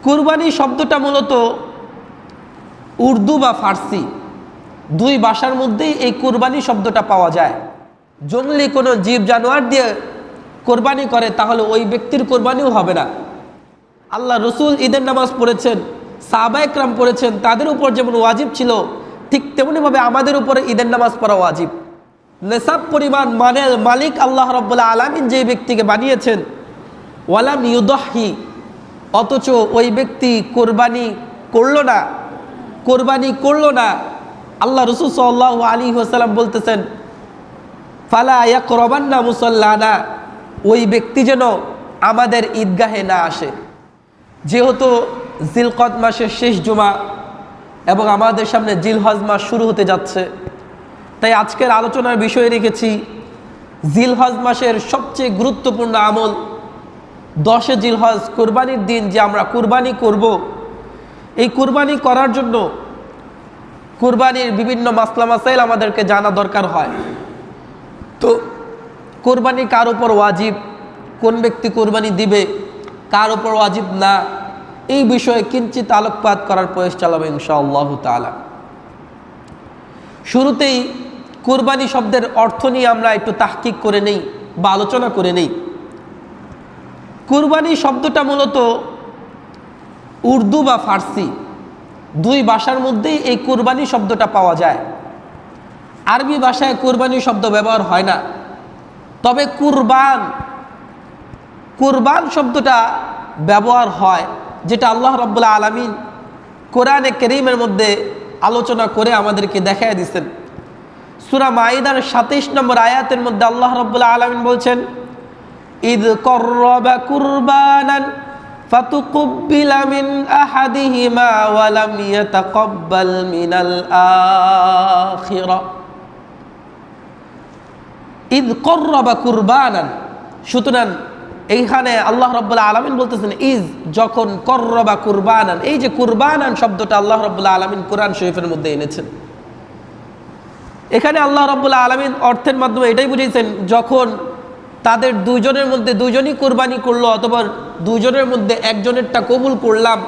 কুরবানি শব্দটা মূলত উর্দু বা ফার্সি দুই ভাষার মধ্যেই এই কুরবানি শব্দটা পাওয়া যায়। জঙ্গলি কোনো জীব জানোয়ার দিয়ে কোরবানি করে তাহলে ওই ব্যক্তির কোরবানিও হবে না। আল্লাহ রসুল ঈদের নামাজ পড়েছেন, সাহাবা একরাম পড়েছেন, তাদের উপর যেমন ওয়াজিব ছিল ঠিক তেমনিভাবে আমাদের উপরে ঈদের নামাজ পড়া ওয়াজিব। নেশাব পরিমাণ মানের মালিক আল্লাহ রাব্বুল আলামিন যে ব্যক্তিকে বানিয়েছেন, ওয়ালাম ইউদহি, অথচ ওই ব্যক্তি কোরবানি করলো না। আল্লাহ রসুল সাল্লাল্লাহু আলাইহি ওয়াসাল্লাম বলতেছেন, ফালা ইয়াকরাবান্না মুসাল্লানা, ওই ব্যক্তি যেন আমাদের ঈদগাহে না আসে। যেহেতু জিলকদ মাসের শেষ জুমা এবং আমাদের সামনে জিলহজ মাস শুরু হতে যাচ্ছে, তাই আজকের আলোচনার বিষয় রেখেছি জিলহজ মাসের সবচেয়ে গুরুত্বপূর্ণ আমল 10 জিলহজ, কুরবানির দিন যে আমরা কুরবানি করব। এই কুরবানি করার জন্য কুরবানির বিভিন্ন মাসলা মাসাইল আমাদেরকে জানা দরকার হয়। তো কুরবানি কার উপর ওয়াজিব, কোন ব্যক্তি কুরবানি দিবে, কার উপর ওয়াজিব না, এই বিষয়ে কিঞ্চিত আলোকপাত করার প্রয়াস চালাবো ইনশাআল্লাহ তাআলা। শুরুতেই কুরবানি শব্দের অর্থ নিয়ে আমরা একটু তাহকিক করে নেই বা আলোচনা করে নেই। কুরবানি শব্দটা মূলত উর্দু বা ফার্সি দুই ভাষার মধ্যেই এই কুরবানি শব্দটা পাওয়া যায়। আরবি ভাষায় কুরবানি শব্দ ব্যবহার হয় না। তবে কুরবান শব্দটা ব্যবহার হয়, যেটা আল্লাহ রাব্বুল আলামিন কোরআনে কারীমের মধ্যে আলোচনা করে আমাদেরকে দেখায় দিয়েছেন। সূরা মাইদার 27 নম্বর আয়াতের মধ্যে আল্লাহ রাব্বুল আলামিন বলছেন, ইদ কররাবা কুরবানান ফাতুকুব্বিলা মিন আহাদিহিমা ওয়া লাম ইয়াতাকাব্বাল মিনাল আখিরা। ইদ কররাবা কুরবানান, সুতরাং এইখানে আল্লাহ রাব্বুল আলামিন বলতেছেন যখন কররাবা কুরবানান, এই যে কুরবানান শব্দটা আল্লাহ রাব্বুল আলামিন কোরআন শরীফের মধ্যে এনেছেন। এখানে আল্লাহ রাব্বুল আলামিন অর্থের মাধ্যমে এটাই বুঝিয়েছেন, যখন তাদের দুইজনের মধ্যে দুইজনই কুরবানি করলো, অথবা দুইজনের মধ্যে একজনেরটা কবুল করলাম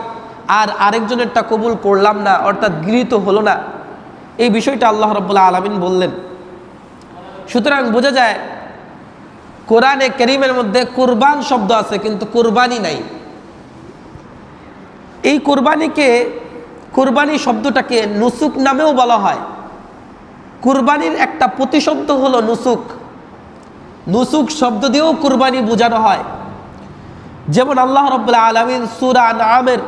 আর আরেকজনেরটা কবুল করলাম না, অর্থাৎ গৃহীত হলো না, এই বিষয়টা আল্লাহ রাব্বুল আলামিন বললেন। সুতরাং বোঝা যায় কোরআনে কারীমের মধ্যে কুরবান শব্দ আছে কিন্তু কুরবানি নাই। এই কুরবানি শব্দটাকে নুসুক নামেও বলা হয়। কুরবানির একটা প্রতিশব্দ হলো নুসুক শব্দ দিয়েও কুরবানি বোঝানো হয়। যেমন আল্লাহ রাব্বুল আলামিন সূরা আনআমের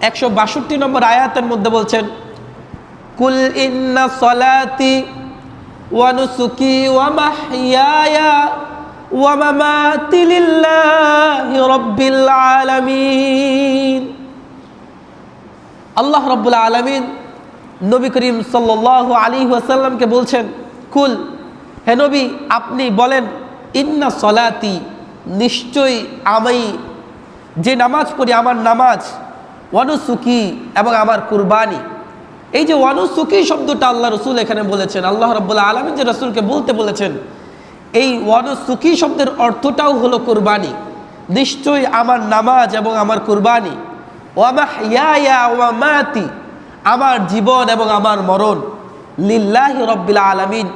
162 নম্বর আয়াতের মধ্যে বলছেন, কুল ইন্না সলাতি ওয়া নুসুকি ওয়া মাহইয়ায়া ওয়া মামাতি লিল্লাহি রাব্বিল আলামিন। আল্লাহ রাব্বুল আলামিন নবী করিম সাল্লাল্লাহু আলাইহি ওয়াসাল্লামকে বলছেন, কুল, হে নবী আপনি বলেন, ইন্না সলাতি, নিশ্চয়ই আমি যে নামাজ পড়ি আমার নামাজ, ওয়ানুসুকি, এবং আমার কুরবানি। এই যে ওয়ানুসুকি শব্দটা আল্লাহ রসুল এখানে বলেছেন, আল্লাহ রাব্বুল আলামিন যে রসুলকে বলতে বলেছেন, এই ওয়ানুসুকি শব্দের অর্থটাও হলো কুরবানি। নিশ্চয়ই আমার নামাজ এবং আমার কুরবানি, ওয়া মাহইয়ায়া ওয়া মামাতি, আমার জীবন এবং আমার মরণ, লিল্লাহি রাব্বিল আলামিন,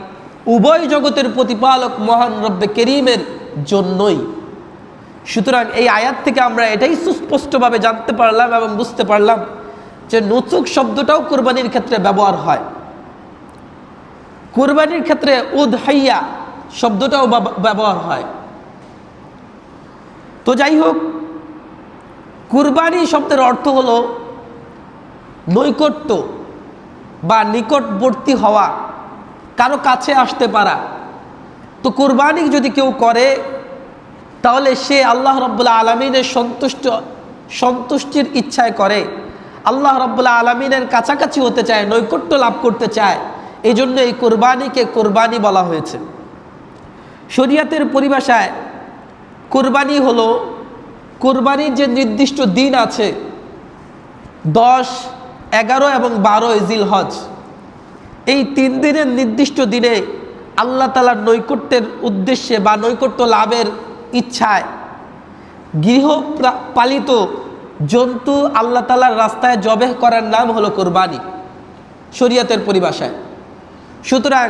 উভয় জগতের প্রতিপালক মহান রব্বে কারীমের জন্যই। সুতরাং এই আয়াত থেকে আমরা এটাই সুস্পষ্টভাবে জানতে পারলাম এবং বুঝতে পারলাম যে নুসুক শব্দটাও কুরবানির ক্ষেত্রে ব্যবহার হয়। কুরবানির ক্ষেত্রে উদহাইয়া শব্দটাও ব্যবহার হয়। তো যাই হোক, কুরবানি শব্দের অর্থ হলো নৈকট্য বা নিকটবর্তী হওয়া, কারো কাছে আসতে পারা। তো কুরবানি যদি কেউ করে তাহলে সে আল্লাহ রাব্বুল আলামিনের সন্তুষ্টির ইচ্ছায় করে, আল্লাহ রাব্বুল আলামিনের কাছাকাছি হতে চায়, নৈকট্য লাভ করতে চায়। এই জন্য এই কুরবানিকে কুরবানি বলা হয়েছে। শরীয়তের পরিভাষায় কুরবানি হলো, কুরবানির যে নির্দিষ্ট দিন আছে 10, 11 এবং 12 জিলহজ, এই 3 দিনের নির্দিষ্ট দিনে আল্লাহ তাআলার নৈকট্যের উদ্দেশ্যে বা নৈকট্য লাভের ইচ্ছায় গৃহপালিত জন্তু আল্লাহ তাআলার রাস্তায় জবেহ করার নাম হলো কোরবানি শরীয়তের পরিভাষায়। সুতরাং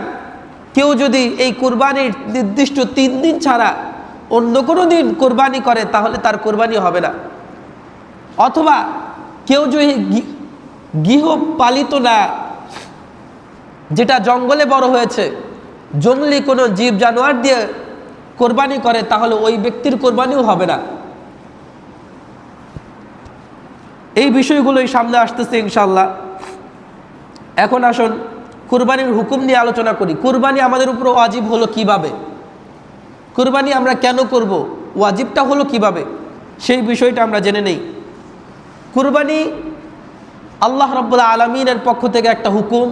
কেউ যদি এই কোরবানির নির্দিষ্ট 3 দিন ছাড়া অন্য কোনো দিন কোরবানি করে তাহলে তার কোরবানি হবে না। অথবা কেউ যদি গৃহপালিত না, যেটা জঙ্গলে বড় হয়েছে, জঙ্গলি কোনো জীব জানোয়ার দিয়ে কোরবানি করে তাহলে ওই ব্যক্তির কোরবানিও হবে না। এই বিষয়গুলোই সামনে আসতেছে ইনশাআল্লাহ। এখন আসুন কুরবানির হুকুম নিয়ে আলোচনা করি। কুরবানি আমাদের উপর ওয়াজিব হলো কিভাবে, কুরবানি আমরা কেন করব, ওয়াজিবটা হলো কিভাবে, সেই বিষয়টা আমরা জেনে নেই। কুরবানি আল্লাহ রাব্বুল আলামিনের পক্ষ থেকে একটা হুকুম,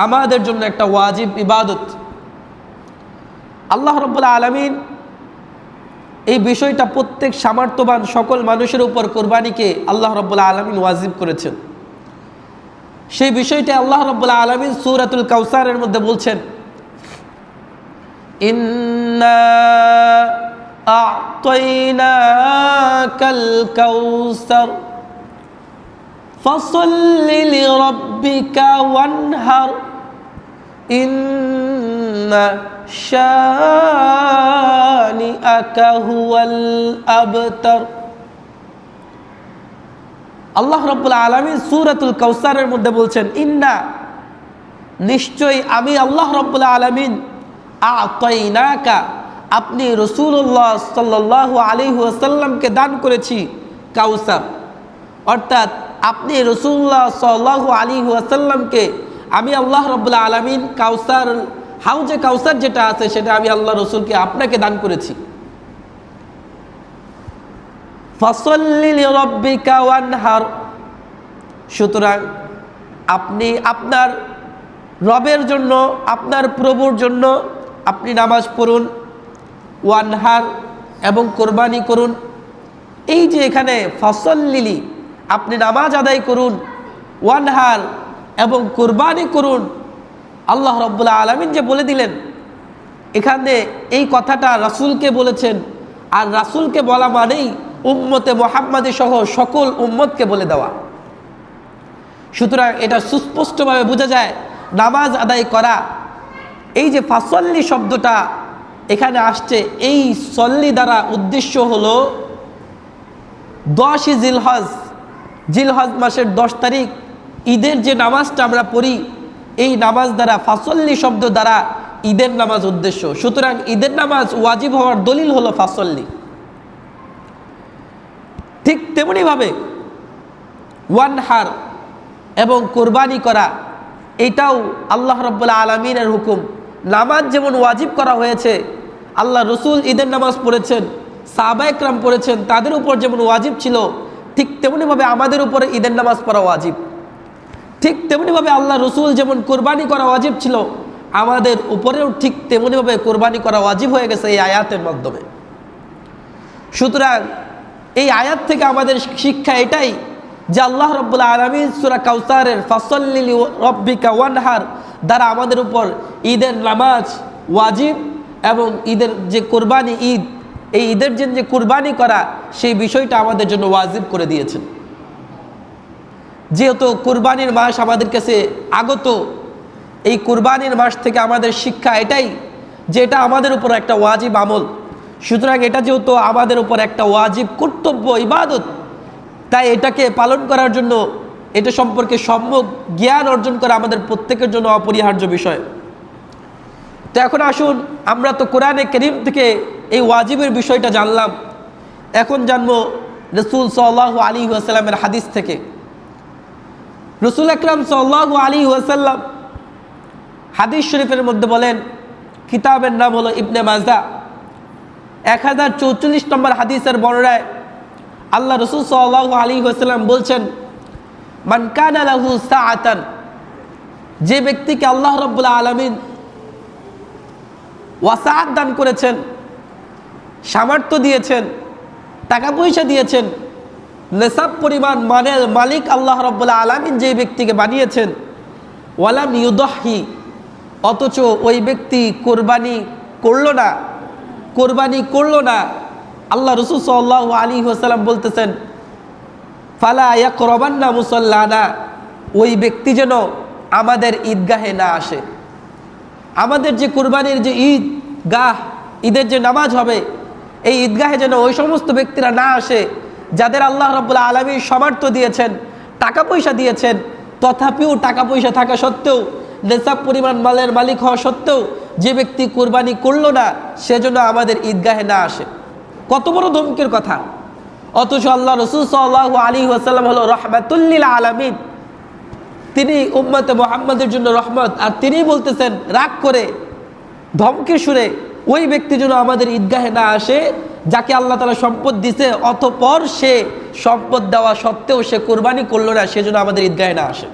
আমাদের জন্য একটা ওয়াজিব ইবাদত। আল্লাহ রাব্বুল আলামিন এই বিষয়টা প্রত্যেক সামর্থ্যবান সকল মানুষের উপর কুরবানিকে আল্লাহ রাব্বুল আলামিন ওয়াজিব করেছেন। সেই বিষয়টা আল্লাহ রাব্বুল আলামিন সূরাতুল কাউসারের মধ্যে বলছেন, ইন্না আ'তাইনাকাল কাউসার ফাসাল্লি লিরাব্বিকা ওয়ানহার ইন্না শানিআকা হুয়াল আবতার। আল্লাহ রাব্বুল আলামিন সূরাতুল কাউসারের মধ্যে বলছেন, ইন্না নিশ্চয়ই আমি আল্লাহ রাব্বুল আলামিন আ'তাইনাকা আপনি রাসূলুল্লাহ সাল্লাল্লাহু আলাইহি ওয়াসাল্লামকে দান করেছি কাউসার, অর্থাৎ আপনি রাসূলুল্লাহ সাল্লাল্লাহু আলাইহি ওয়াসাল্লামকে আমি আল্লাহ রাব্বুল আলামিন কাউসার, হাউজে কাউসার যেটা আছে সেটা আমি আল্লাহ রসুলকে আপনাকে দান করেছি। ফাসাল্লি লিরাব্বিকা ওয়ানহার, সুতরাং আপনি আপনার রবের জন্য, আপনার প্রভুর জন্য আপনি নামাজ পড়ুন, ওয়ানহার এবং কোরবানি করুন। এই যে এখানে ফাসাল্লি আপনি নামাজ আদায় করুন, ওয়ানহার এবং কোরবানি করুন, আল্লাহ রাব্বুল আলামিন যে বলে দিলেন, এখানে এই কথাটা রাসূলকে বলেছেন। আর রাসূলকে বলা মানেই উম্মতে মুহাম্মাদী সহ সকল উম্মতকে বলে দেওয়া। সুতরাং এটা সুস্পষ্টভাবে বোঝা যায় নামাজ আদায় করা। এই যে ফাসল্লি শব্দটা এখানে আসছে, এই সল্লি দ্বারা উদ্দেশ্য হলো 10ই জিলহজ মাসের 10 তারিখ ঈদের যে নামাজটা আমরা পড়ি, এই নামাজ দ্বারা ফাসল্লি শব্দ দ্বারা ঈদের নামাজ উদ্দেশ্য। সুতরাং ঈদের নামাজ ওয়াজিব হওয়ার দলিল হলো ফাসল্লি। ঠিক তেমনিভাবে ওয়ানহার এবং কোরবানি করা, এটাও আল্লাহ রাব্বুল আলামিনের হুকুম। নামাজ যেমন ওয়াজিব করা হয়েছে, আল্লাহ রসুল ঈদের নামাজ পড়েছেন, সাহাবায়ে কেরাম পড়েছেন, তাদের উপর যেমন ওয়াজিব ছিল, ঠিক তেমনিভাবে আমাদের উপরে ঈদের নামাজ পড়া ওয়াজিব। ঠিক তেমনিভাবে আল্লাহ রসুল যেমন কোরবানি করা ওয়াজিব ছিল, আমাদের উপরেও ঠিক তেমনিভাবে কোরবানি করা ওয়াজিব হয়ে গেছে এই আয়াতের মাধ্যমে। সুতরাং এই আয়াত থেকে আমাদের শিক্ষা এটাই যে আল্লাহ রাব্বুল আলামিন সূরা কাউসারের ফাসল্লি লিরাব্বিকা ওয়ানহার দ্বারা আমাদের উপর ঈদের নামাজ ওয়াজিব এবং ঈদের যে কোরবানি ঈদ, এই ঈদের যে কোরবানি করা, সেই বিষয়টা আমাদের জন্য ওয়াজিব করে দিয়েছেন। যেহেতু কোরবানির মাস আমাদের কাছে আগত, এই কোরবানির মাস থেকে আমাদের শিক্ষা এটাই যে এটা আমাদের উপর একটা ওয়াজিব আমল। সুতরাং এটা যেহেতু আমাদের উপর একটা ওয়াজিব কর্তব্য ইবাদত, তাই এটাকে পালন করার জন্য, এটা সম্পর্কে সম্যক জ্ঞান অর্জন করা আমাদের প্রত্যেকের জন্য অপরিহার্য বিষয়। তো এখন আসুন, আমরা তো কোরআনে কারীম থেকে এই ওয়াজিবের বিষয়টা জানলাম, এখন জানবো রাসূল সাল্লাল্লাহু আলাইহি ওয়াসাল্লামের হাদিস থেকে। রাসূল আকরাম সাল্লাল্লাহু আলাইহি ওয়াসাল্লাম হাদিস শরীফের মধ্যে বলেন, কিতাবের নাম হলো ইবনে মাজাহ, 1044 নম্বর হাদিসের বর্ণনায় আল্লাহ রাসূল সাল্লাল্লাহু আলাইহি ওয়াসাল্লাম বলছেন, মান কানা লাহু সাআতান, যে ব্যক্তিকে আল্লাহ রাব্বুল আলামিন ওয়াসাআত দান করেছেন, সামর্থ্য দিয়েছেন, টাকা পয়সা দিয়েছেন, নেসাব পরিমাণ মানের মালিক আল্লাহ রাব্বুল আলামিন যে ব্যক্তিকে বানিয়েছেন, ওয়ালাম ইউদাহি, অথচ ওই ব্যক্তি কোরবানি করলো না, আল্লাহ রাসূল সাল্লাল্লাহু আলাইহি ওয়াসাল্লাম বলতেছেন, ফালা ইয়াকরাবান্না মুসাল্লানা, ওই ব্যক্তি যেন আমাদের ঈদগাহে না আসে। আমাদের যে কুরবানির যে ঈদগাহ, ঈদের যে নামাজ হবে, এই ঈদগাহে যেন ওই সমস্ত ব্যক্তিরা না আসে যাদের আল্লাহ রাব্বুল আলামিন সামর্থ্য দিয়েছেন, টাকা পয়সা দিয়েছেন, তথাপিও টাকা পয়সা থাকা সত্ত্বেও, নেশাব পরিমাণ মালের মালিক হওয়া সত্ত্বেও যে ব্যক্তি কুরবানি করলো না, সেজন্য আমাদের ঈদগাহে না আসে। কত বড় ধমকের কথা! অথচ আল্লাহ রাসূল সাল্লাল্লাহু আলাইহি ওয়াসাল্লাম হলো রাহমাতুল লিল আলামিন, তিনি উম্মতে মুহাম্মাদের জন্য রহমত। আর তিনিই বলতেছেন রাগ করে, ধমকে সুরে, ওই ব্যক্তি যেন আমাদের ঈদগাহে না আসে যাকে আল্লাহ তাআলা সম্পদ দিছে, অতঃপর সে সম্পদ দেওয়া সত্ত্বেও সে কুরবানি করলো না, সেজন্য আমাদের ঈদগাহে না আসে।